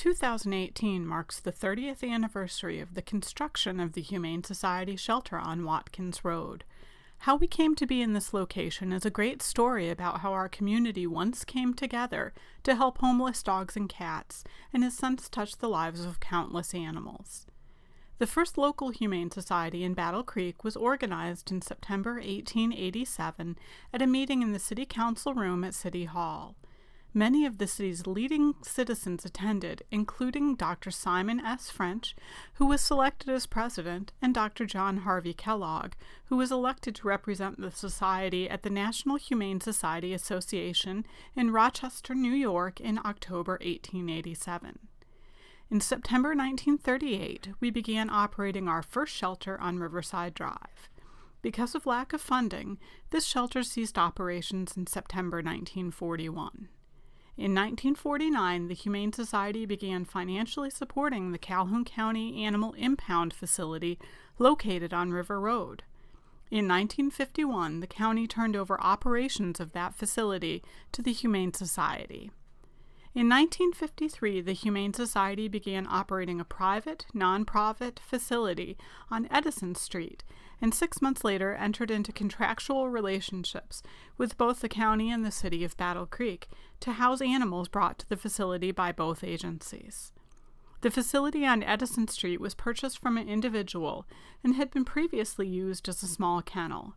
2018 marks the 30th anniversary of the construction of the Humane Society shelter on Watkins Road. How we came to be in this location is a great story about how our community once came together to help homeless dogs and cats, and has since touched the lives of countless animals. The first local Humane Society in Battle Creek was organized in September 1887 at a meeting in the City Council room at City Hall. Many of the city's leading citizens attended, including Dr. Simon S. French, who was selected as president, and Dr. John Harvey Kellogg, who was elected to represent the society at the National Humane Society Association in Rochester, New York in October 1887. In September 1938, we began operating our first shelter on Riverside Drive. Because of lack of funding, this shelter ceased operations in September 1941. In 1949, the Humane Society began financially supporting the Calhoun County Animal Impound Facility located on River Road. In 1951, the county turned over operations of that facility to the Humane Society. In 1953, the Humane Society began operating a private, non-profit facility on Edison Street, and 6 months later entered into contractual relationships with both the county and the city of Battle Creek to house animals brought to the facility by both agencies. The facility on Edison Street was purchased from an individual and had been previously used as a small kennel.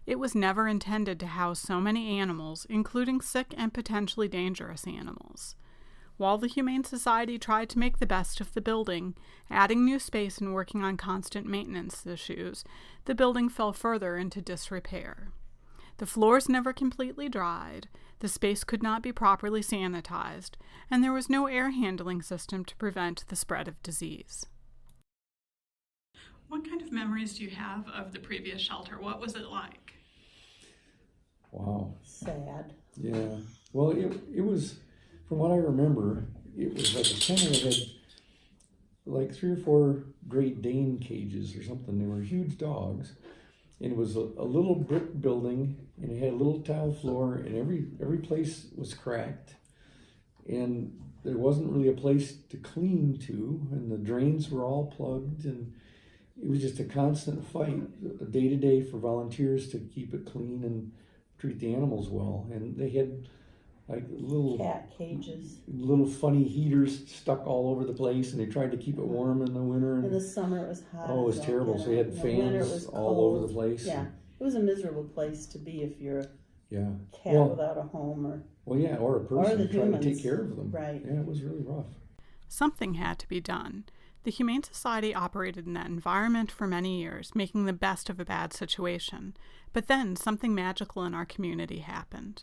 It was never intended to house so many animals, including sick and potentially dangerous animals. While the Humane Society tried to make the best of the building, adding new space and working on constant maintenance issues, the building fell further into disrepair. The floors never completely dried, the space could not be properly sanitized, and there was no air handling system to prevent the spread of disease. What kind of memories do you have of the previous shelter? What was it like? Wow. Sad. Yeah. Well, it was, from what I remember, it was like a kennel that had like 3 or 4 Great Dane cages or something. They were huge dogs. And it was a little brick building, and it had a little tile floor, and every place was cracked. And there wasn't really a place to clean to, and the drains were all plugged, and it was just a constant fight, day to day, for volunteers to keep it clean and treat the animals well. And they had like little cat cages, little funny heaters stuck all over the place, and they tried to keep it warm in the winter. in the summer it was hot. Oh, it was terrible. So they had fans all over the place. Yeah, it was a miserable place to be if you're a cat well, without a home, or a person trying to take humans. care of them. Right. Yeah, it was really rough. Something had to be done. The Humane Society operated in that environment for many years, making the best of a bad situation. But then something magical in our community happened.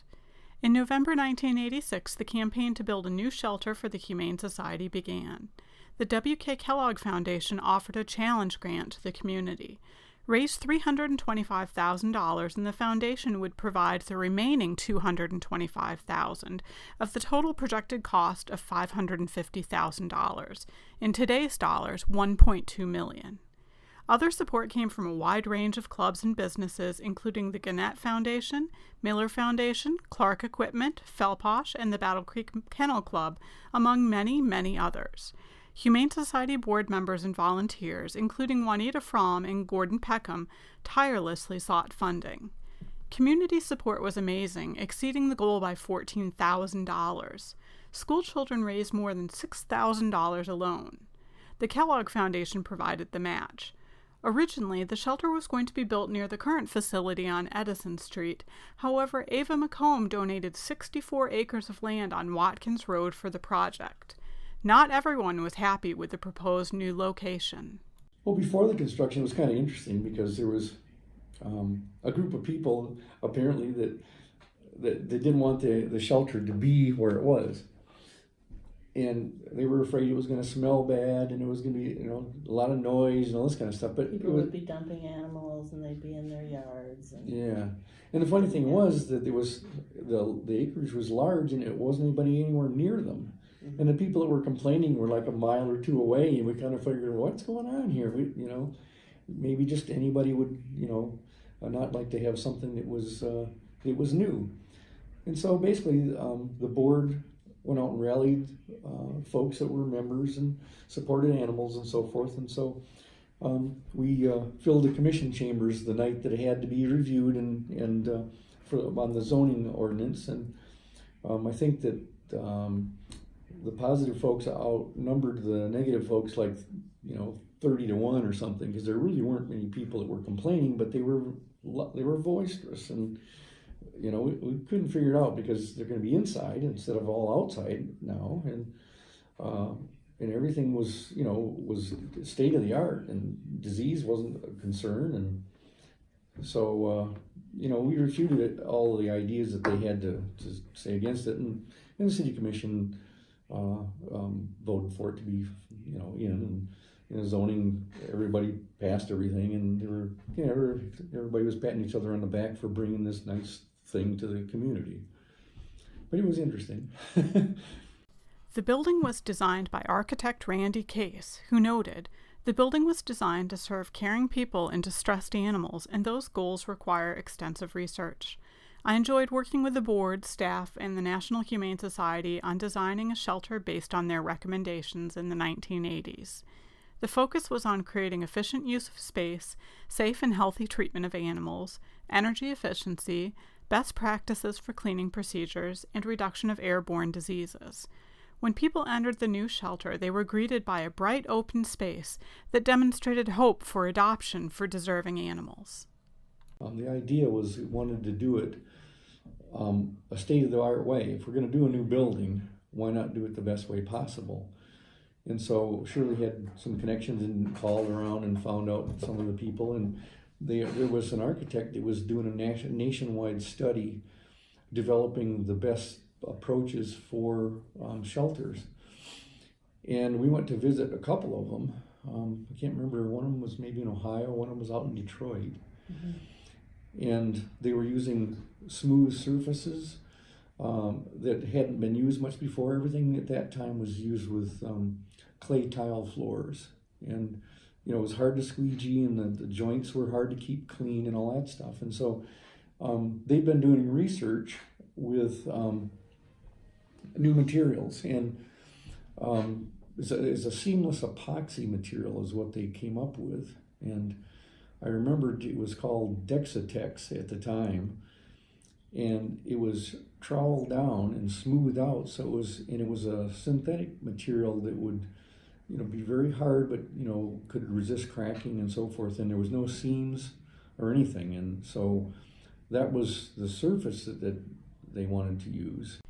In November 1986, the campaign to build a new shelter for the Humane Society began. The W.K. Kellogg Foundation offered a challenge grant to the community. Raise $325,000, and the foundation would provide the remaining $225,000 of the total projected cost of $550,000. In today's dollars, $1.2 million. Other support came from a wide range of clubs and businesses, including the Gannett Foundation, Miller Foundation, Clark Equipment, Felposh, and the Battle Creek Kennel Club, among many, many others. Humane Society board members and volunteers, including Juanita Fromm and Gordon Peckham, tirelessly sought funding. Community support was amazing, exceeding the goal by $14,000. School children raised more than $6,000 alone. The Kellogg Foundation provided the match. Originally, the shelter was going to be built near the current facility on Edison Street. However, Ava McComb donated 64 acres of land on Watkins Road for the project. Not everyone was happy with the proposed new location. Well, before the construction, it was kind of interesting because there was a group of people apparently that didn't want the shelter to be where it was. And they were afraid it was going to smell bad, and it was going to be, a lot of noise and all this kind of stuff. But people would be dumping animals, and they'd be in their yards. And and the funny thing was that there was the acreage was large, and it wasn't anybody anywhere near them. Mm-hmm. And the people that were complaining were like a mile or 2 away, and we kind of figured, what's going on here? Maybe just anybody would, not like to have something that was new. And so basically, the board went out and rallied folks that were members and supported animals and so forth. And so we filled the commission chambers the night that it had to be reviewed and on the zoning ordinance. And I think that the positive folks outnumbered the negative folks, 30-1 or something, because there really weren't many people that were complaining, but they were boisterous, and we couldn't figure it out because they're going to be inside instead of all outside now, and everything was state of the art, and disease wasn't a concern, and so we refuted all of the ideas that they had to say against it, and the city commission voted for it to be in, and zoning, everybody passed everything, and everybody was patting each other on the back for bringing this nice thing to the community. But it was interesting. The building was designed by architect Randy Case, who noted, "The building was designed to serve caring people and distressed animals, and those goals require extensive research. I enjoyed working with the board, staff, and the National Humane Society on designing a shelter based on their recommendations in the 1980s. The focus was on creating efficient use of space, safe and healthy treatment of animals, energy efficiency, best practices for cleaning procedures, and reduction of airborne diseases. When people entered the new shelter, they were greeted by a bright open space that demonstrated hope for adoption for deserving animals." The idea was we wanted to do it a state-of-the-art way. If we're going to do a new building, why not do it the best way possible? And so Shirley had some connections and called around and found out some of the people, and there was an architect that was doing a nationwide study developing the best approaches for shelters. And we went to visit a couple of them. I can't remember, one of them was maybe in Ohio, one of them was out in Detroit. Mm-hmm. And they were using smooth surfaces that hadn't been used much before. Everything at that time was used with clay tile floors, and it was hard to squeegee, and the joints were hard to keep clean and all that stuff. And so they've been doing research with new materials, and it's a seamless epoxy material is what they came up with. And I remembered it was called Dexatex at the time, and it was troweled down and smoothed out, so it was a synthetic material that would be very hard, but could resist cracking and so forth, and there was no seams or anything. And so that was the surface that they wanted to use.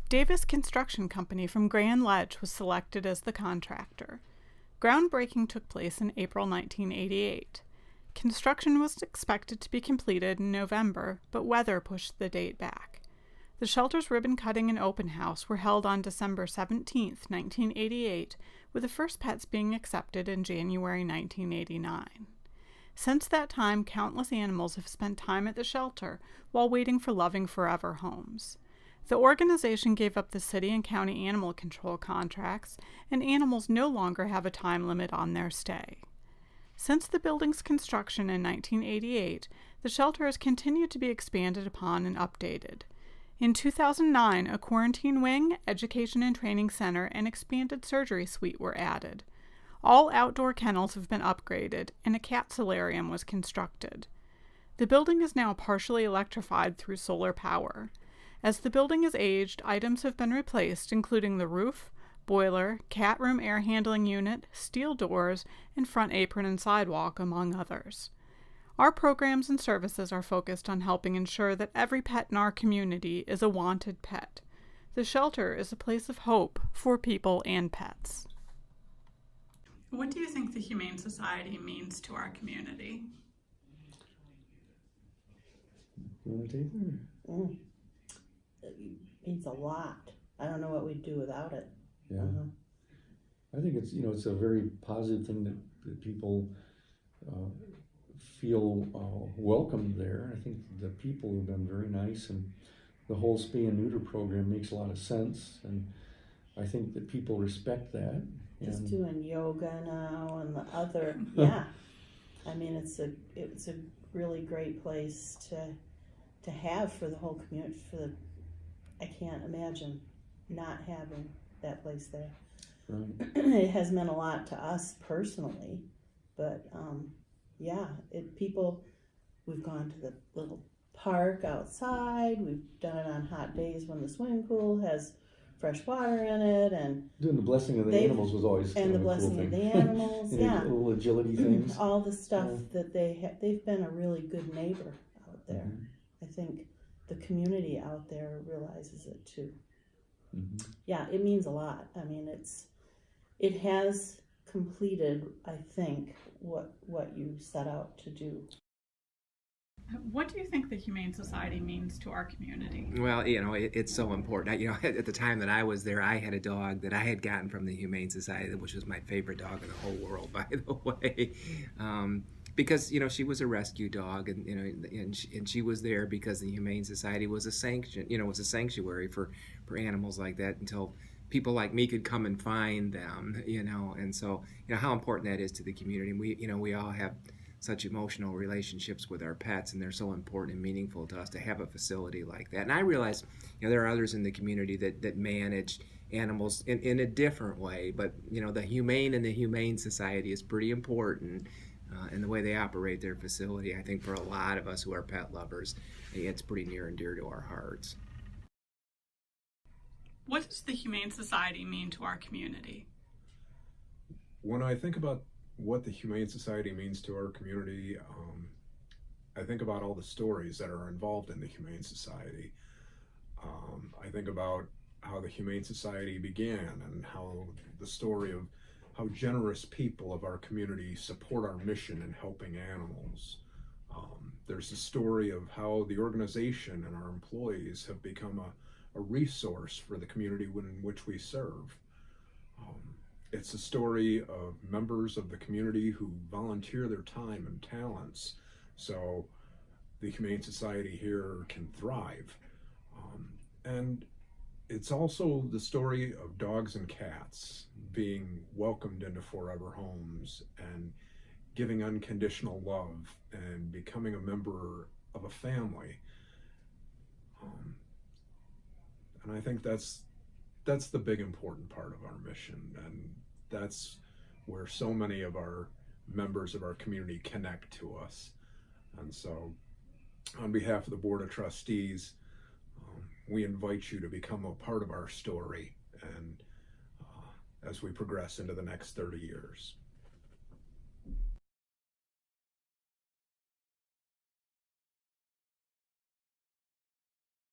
Davis Construction Company from Grand Ledge was selected as the contractor. Groundbreaking took place in April 1988. Construction was expected to be completed in November, but weather pushed the date back. The shelter's ribbon cutting and open house were held on December 17, 1988, with the first pets being accepted in January 1989. Since that time, countless animals have spent time at the shelter while waiting for loving forever homes. The organization gave up the city and county animal control contracts, and animals no longer have a time limit on their stay. Since the building's construction in 1988, the shelter has continued to be expanded upon and updated. In 2009, a quarantine wing, education and training center, and expanded surgery suite were added. All outdoor kennels have been upgraded, and a cat solarium was constructed. The building is now partially electrified through solar power. As the building has aged, items have been replaced, including the roof, boiler, cat room air handling unit, steel doors, and front apron and sidewalk, among others. Our programs and services are focused on helping ensure that every pet in our community is a wanted pet. The shelter is a place of hope for people and pets. What do you think the Humane Society means to our community? You want to take it? It means a lot. I don't know what we'd do without it. Yeah. I think it's a very positive thing that people feel welcome there. I think the people have been very nice, and the whole spay and neuter program makes a lot of sense, and I think that people respect that. Just doing yoga now and the other, yeah. I mean, it's a really great place to have for the whole community. I can't imagine not having that place there. Right. It has meant a lot to us personally, but we've gone to the little park outside. We've done it on hot days when the swimming pool has fresh water in it, and Doing the blessing of the animals was always kind and the of a cool blessing of thing. the animals, And yeah, little agility things. all the stuff Yeah. that they've been a really good neighbor out there. Mhm. I think the community out there realizes it too. Mhm. Yeah, it means a lot. I mean, it has completed, I think, what you set out to do. What do you think the Humane Society means to our community? Well, it's so important. At the time that I was there, I had a dog that I had gotten from the Humane Society, which was my favorite dog in the whole world, by the way. Because she was a rescue dog, and she was there because the Humane Society was a sanctuary for animals like that until people like me could come and find them. And so how important that is to the community. We all have such emotional relationships with our pets, and they're so important and meaningful to us to have a facility like that. And I realize there are others in the community that manage animals in a different way, but the Humane Society is pretty important in the way they operate their facility. I think for a lot of us who are pet lovers, it's pretty near and dear to our hearts. What does the Humane Society mean to our community? When I think about what the Humane Society means to our community, I think about all the stories that are involved in the Humane Society. I think about how the Humane Society began and how the story of how generous people of our community support our mission in helping animals. There's the story of how the organization and our employees have become a resource for the community in which we serve. It's a story of members of the community who volunteer their time and talents so the Humane Society here can thrive. And it's also the story of dogs and cats being welcomed into forever homes and giving unconditional love and becoming a member of a family. And I think that's the big important part of our mission, and that's where so many of our members of our community connect to us. And so on behalf of the Board of Trustees, we invite you to become a part of our story and as we progress into the next 30 years.